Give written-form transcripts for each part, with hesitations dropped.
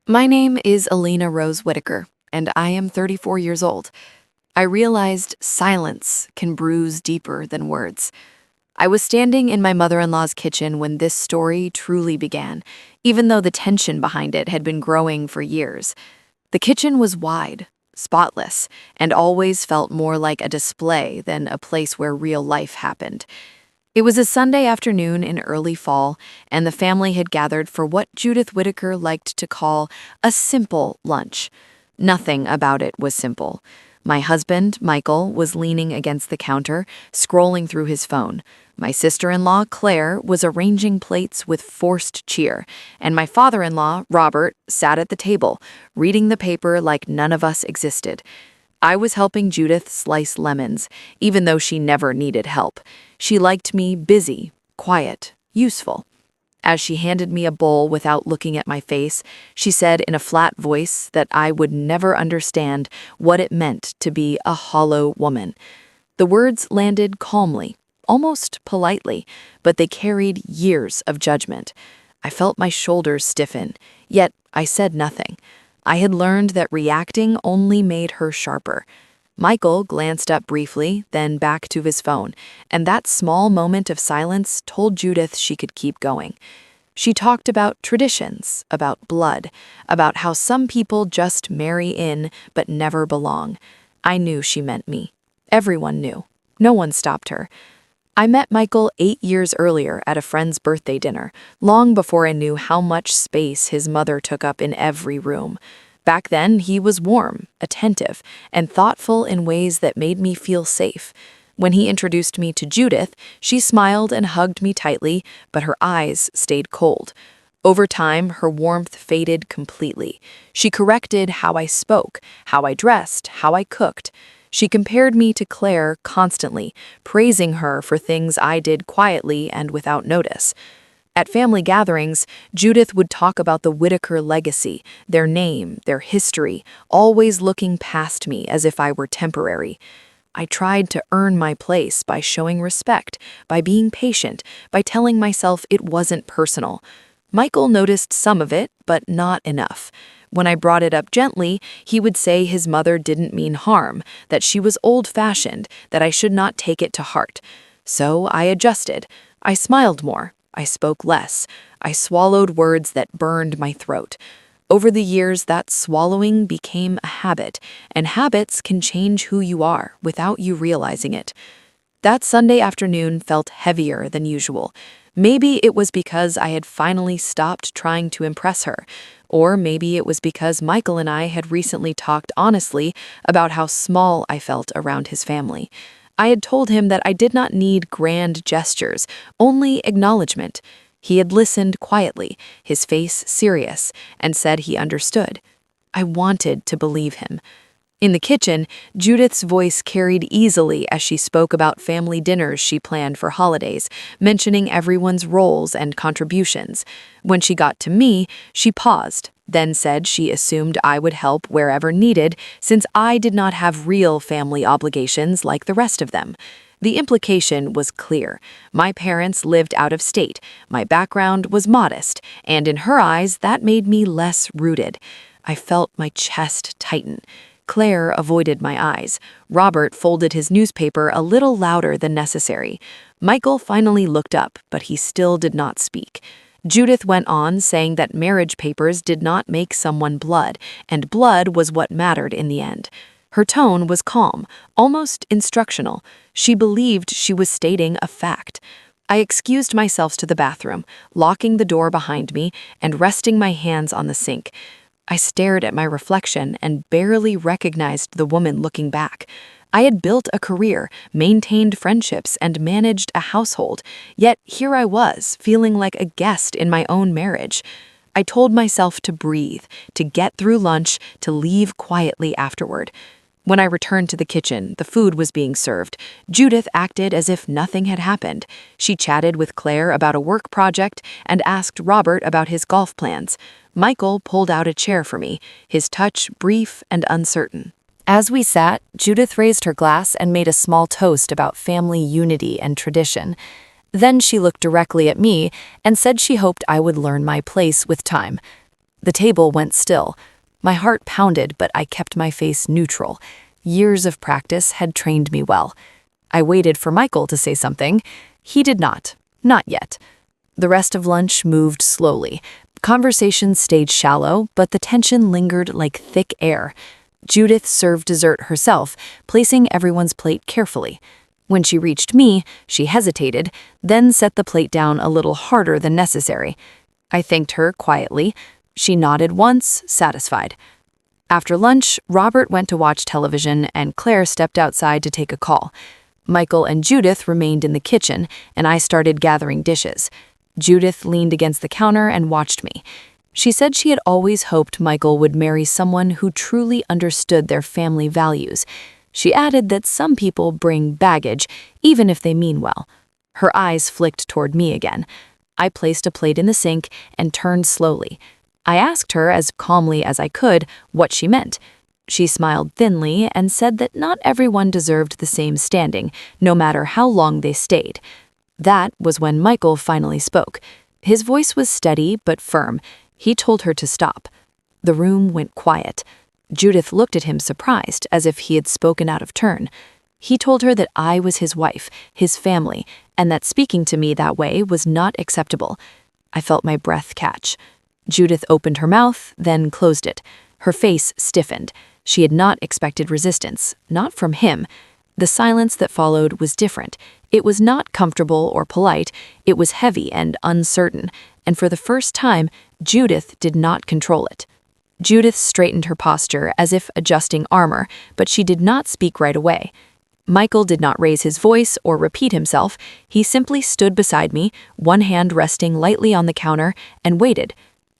My name is Alina Rose Whitaker, and I am 34 years old. I realized silence can bruise deeper than words. I was standing in my mother-in-law's kitchen when this story truly began, even though the tension behind it had been growing for years. The kitchen was wide, spotless, and always felt more like a display than a place where real life happened. It was a Sunday afternoon in early fall, and the family had gathered for what Judith Whitaker liked to call a simple lunch. Nothing about it was simple. My husband, Michael, was leaning against the counter, scrolling through his phone. My sister-in-law, Claire, was arranging plates with forced cheer, and my father-in-law, Robert, sat at the table, reading the paper like none of us existed. I was helping Judith slice lemons, even though she never needed help. She liked me busy, quiet, useful. As she handed me a bowl without looking at my face, she said in a flat voice that I would never understand what it meant to be a hollow woman. The words landed calmly, almost politely, but they carried years of judgment. I felt my shoulders stiffen, yet I said nothing. I had learned that reacting only made her sharper. Michael glanced up briefly, then back to his phone, and that small moment of silence told Judith she could keep going. She talked about traditions, about blood, about how some people just marry in but never belong. I knew she meant me. Everyone knew. No one stopped her. I met Michael 8 years earlier at a friend's birthday dinner, long before I knew how much space his mother took up in every room. Back then, he was warm, attentive, and thoughtful in ways that made me feel safe. When he introduced me to Judith, she smiled and hugged me tightly, but her eyes stayed cold. Over time, her warmth faded completely. She corrected how I spoke, how I dressed, how I cooked. She compared me to Claire constantly, praising her for things I did quietly and without notice. At family gatherings, Judith would talk about the Whitaker legacy, their name, their history, always looking past me as if I were temporary. I tried to earn my place by showing respect, by being patient, by telling myself it wasn't personal. Michael noticed some of it, but not enough. When I brought it up gently, he would say his mother didn't mean harm, that she was old-fashioned, that I should not take it to heart. So I adjusted. I smiled more. I spoke less. I swallowed words that burned my throat. Over the years, that swallowing became a habit, and habits can change who you are without you realizing it. That Sunday afternoon felt heavier than usual. Maybe it was because I had finally stopped trying to impress her, or maybe it was because Michael and I had recently talked honestly about how small I felt around his family. I had told him that I did not need grand gestures, only acknowledgement. He had listened quietly, his face serious, and said he understood. I wanted to believe him. In the kitchen, Judith's voice carried easily as she spoke about family dinners she planned for holidays, mentioning everyone's roles and contributions. When she got to me, she paused, then said she assumed I would help wherever needed since I did not have real family obligations like the rest of them. The implication was clear. My parents lived out of state, my background was modest, and in her eyes that made me less rooted. I felt my chest tighten. Claire avoided my eyes. Robert folded his newspaper a little louder than necessary. Michael finally looked up, but he still did not speak. Judith went on, saying that marriage papers did not make someone blood, and blood was what mattered in the end. Her tone was calm, almost instructional. She believed she was stating a fact. I excused myself to the bathroom, locking the door behind me and resting my hands on the sink. I stared at my reflection and barely recognized the woman looking back. I had built a career, maintained friendships, and managed a household, yet here I was, feeling like a guest in my own marriage. I told myself to breathe, to get through lunch, to leave quietly afterward. When I returned to the kitchen, the food was being served. Judith acted as if nothing had happened. She chatted with Claire about a work project and asked Robert about his golf plans. Michael pulled out a chair for me, his touch brief and uncertain. As we sat, Judith raised her glass and made a small toast about family unity and tradition. Then she looked directly at me and said she hoped I would learn my place with time. The table went still. My heart pounded, but I kept my face neutral. Years of practice had trained me well. I waited for Michael to say something. He did not. Not yet. The rest of lunch moved slowly. Conversation stayed shallow, but the tension lingered like thick air. Judith served dessert herself, placing everyone's plate carefully. When she reached me, she hesitated, then set the plate down a little harder than necessary. I thanked her quietly. She nodded once, satisfied. After lunch, Robert went to watch television and Claire stepped outside to take a call. Michael and Judith remained in the kitchen, and I started gathering dishes. Judith leaned against the counter and watched me. She said she had always hoped Michael would marry someone who truly understood their family values. She added that some people bring baggage, even if they mean well. Her eyes flicked toward me again. I placed a plate in the sink and turned slowly. I asked her as calmly as I could what she meant. She smiled thinly and said that not everyone deserved the same standing, no matter how long they stayed. That was when Michael finally spoke. His voice was steady but firm. He told her to stop. The room went quiet. Judith looked at him surprised, as if he had spoken out of turn. He told her that I was his wife, his family, and that speaking to me that way was not acceptable. I felt my breath catch. Judith opened her mouth, then closed it. Her face stiffened. She had not expected resistance, not from him. The silence that followed was different. It was not comfortable or polite. It was heavy and uncertain, and for the first time, Judith did not control it. Judith straightened her posture as if adjusting armor, but she did not speak right away. Michael did not raise his voice or repeat himself. He simply stood beside me, one hand resting lightly on the counter, and waited.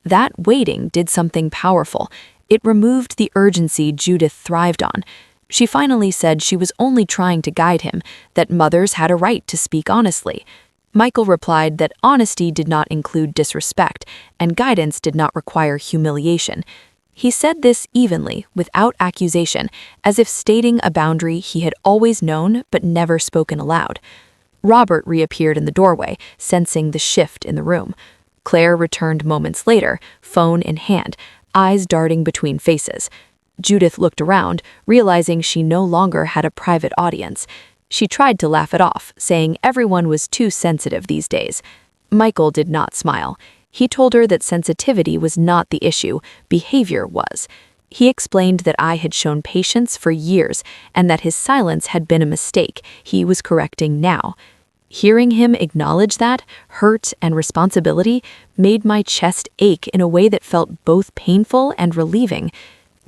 That waiting did something powerful. It removed the urgency Judith thrived on. She finally said she was only trying to guide him, that mothers had a right to speak honestly. Michael replied that honesty did not include disrespect, and guidance did not require humiliation. He said this evenly, without accusation, as if stating a boundary he had always known but never spoken aloud. Robert reappeared in the doorway, sensing the shift in the room. Claire returned moments later, phone in hand, eyes darting between faces. Judith looked around, realizing she no longer had a private audience. She tried to laugh it off, saying everyone was too sensitive these days. Michael did not smile. He told her that sensitivity was not the issue, behavior was. He explained that I had shown patience for years and that his silence had been a mistake he was correcting now. Hearing him acknowledge that, hurt and responsibility, made my chest ache in a way that felt both painful and relieving.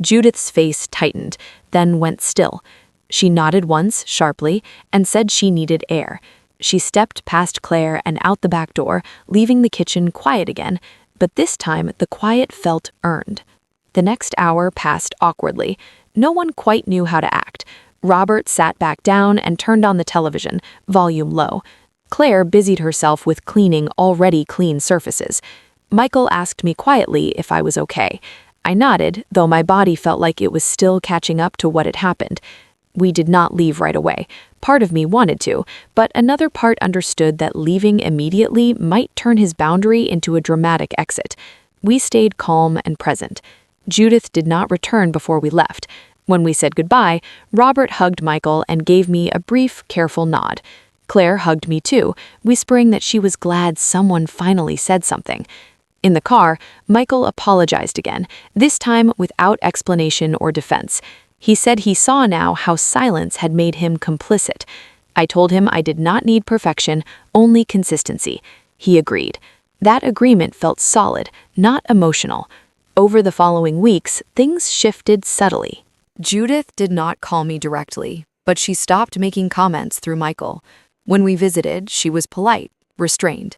Judith's face tightened, then went still. She nodded once, sharply, and said she needed air. She stepped past Claire and out the back door, leaving the kitchen quiet again, but this time the quiet felt earned. The next hour passed awkwardly. No one quite knew how to act. Robert sat back down and turned on the television, volume low. Claire busied herself with cleaning already clean surfaces. Michael asked me quietly if I was okay. I nodded, though my body felt like it was still catching up to what had happened. We did not leave right away. Part of me wanted to, but another part understood that leaving immediately might turn his boundary into a dramatic exit. We stayed calm and present. Judith did not return before we left. When we said goodbye, Robert hugged Michael and gave me a brief, careful nod. Claire hugged me too, whispering that she was glad someone finally said something. In the car, Michael apologized again, this time without explanation or defense. He said he saw now how silence had made him complicit. I told him I did not need perfection, only consistency. He agreed. That agreement felt solid, not emotional. Over the following weeks, things shifted subtly. Judith did not call me directly, but she stopped making comments through Michael. When we visited, she was polite, restrained.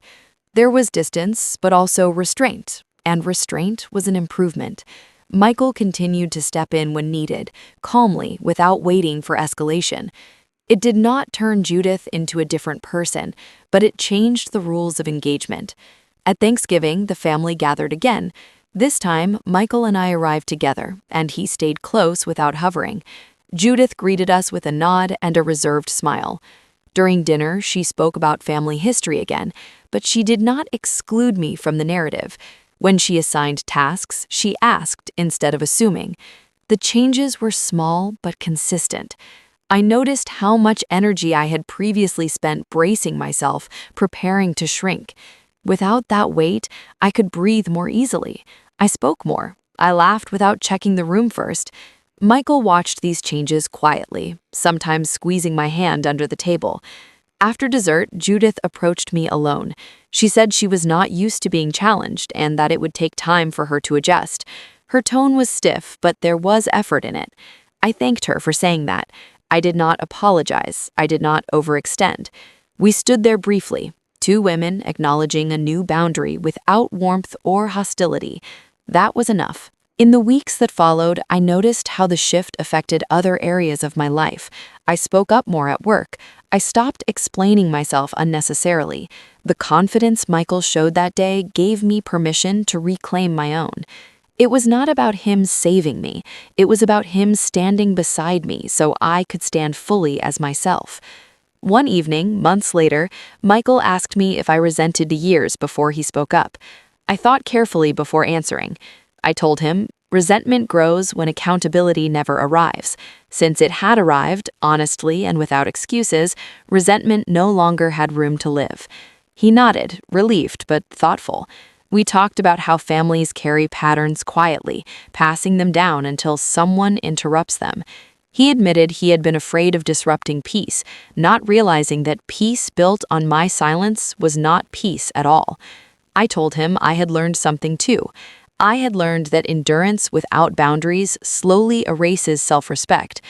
There was distance, but also restraint, and restraint was an improvement. Michael continued to step in when needed, calmly, without waiting for escalation. It did not turn Judith into a different person, but it changed the rules of engagement. At Thanksgiving, the family gathered again. This time, Michael and I arrived together, and he stayed close without hovering. Judith greeted us with a nod and a reserved smile. During dinner, she spoke about family history again, but she did not exclude me from the narrative. When she assigned tasks, she asked instead of assuming. The changes were small but consistent. I noticed how much energy I had previously spent bracing myself, preparing to shrink. Without that weight, I could breathe more easily. I spoke more. I laughed without checking the room first. Michael watched these changes quietly, sometimes squeezing my hand under the table. After dessert, Judith approached me alone. She said she was not used to being challenged and that it would take time for her to adjust. Her tone was stiff, but there was effort in it. I thanked her for saying that. I did not apologize. I did not overextend. We stood there briefly, two women acknowledging a new boundary without warmth or hostility. That was enough. In the weeks that followed, I noticed how the shift affected other areas of my life. I spoke up more at work. I stopped explaining myself unnecessarily. The confidence Michael showed that day gave me permission to reclaim my own. It was not about him saving me. It was about him standing beside me so I could stand fully as myself. One evening, months later, Michael asked me if I resented the years before he spoke up. I thought carefully before answering. I told him, resentment grows when accountability never arrives. Since it had arrived, honestly and without excuses, resentment no longer had room to live. He nodded, relieved but thoughtful. We talked about how families carry patterns quietly, passing them down until someone interrupts them. He admitted he had been afraid of disrupting peace, not realizing that peace built on my silence was not peace at all. I told him I had learned something too. I had learned that endurance without boundaries slowly erases self-respect.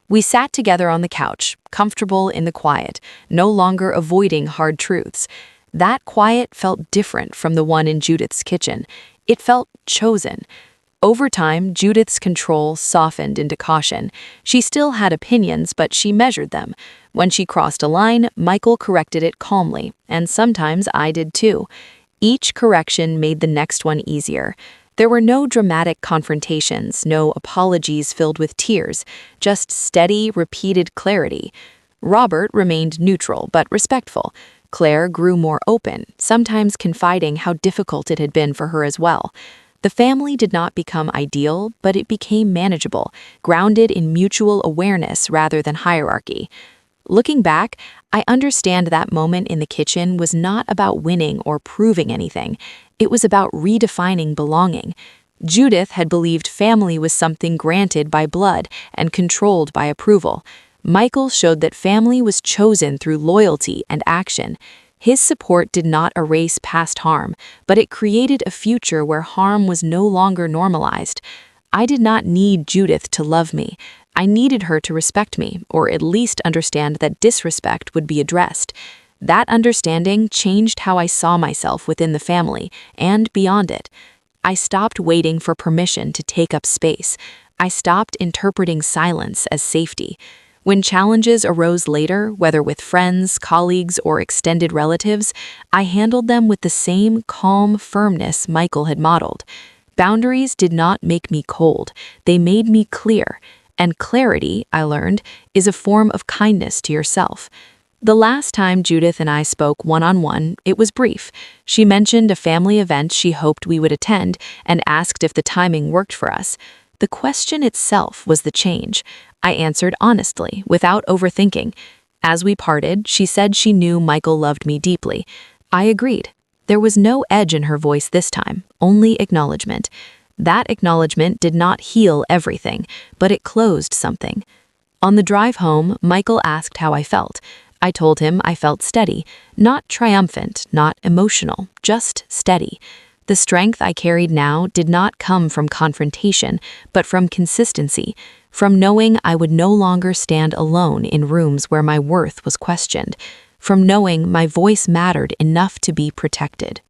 We sat together on the couch, comfortable in the quiet, no longer avoiding hard truths. That quiet felt different from the one in Judith's kitchen. It felt chosen. Over time, Judith's control softened into caution. She still had opinions, but she measured them. When she crossed a line, Michael corrected it calmly, and sometimes I did too. Each correction made the next one easier. There were no dramatic confrontations, no apologies filled with tears, just steady, repeated clarity. Robert remained neutral but respectful. Claire grew more open, sometimes confiding how difficult it had been for her as well. The family did not become ideal, but it became manageable, grounded in mutual awareness rather than hierarchy. Looking back, I understand that moment in the kitchen was not about winning or proving anything. It was about redefining belonging. Judith had believed family was something granted by blood and controlled by approval. Michael showed that family was chosen through loyalty and action. His support did not erase past harm, but it created a future where harm was no longer normalized. I did not need Judith to love me. I needed her to respect me, or at least understand that disrespect would be addressed. That understanding changed how I saw myself within the family and beyond it. I stopped waiting for permission to take up space. I stopped interpreting silence as safety. When challenges arose later, whether with friends, colleagues, or extended relatives, I handled them with the same calm firmness Michael had modeled. Boundaries did not make me cold. They made me clear. And clarity, I learned, is a form of kindness to yourself. The last time Judith and I spoke one-on-one, it was brief. She mentioned a family event she hoped we would attend and asked if the timing worked for us. The question itself was the change. I answered honestly, without overthinking. As we parted, she said she knew Michael loved me deeply. I agreed. There was no edge in her voice this time, only acknowledgement. That acknowledgement did not heal everything, but it closed something. On the drive home, Michael asked how I felt. I told him I felt steady, not triumphant, not emotional, just steady. The strength I carried now did not come from confrontation, but from consistency, from knowing I would no longer stand alone in rooms where my worth was questioned, from knowing my voice mattered enough to be protected.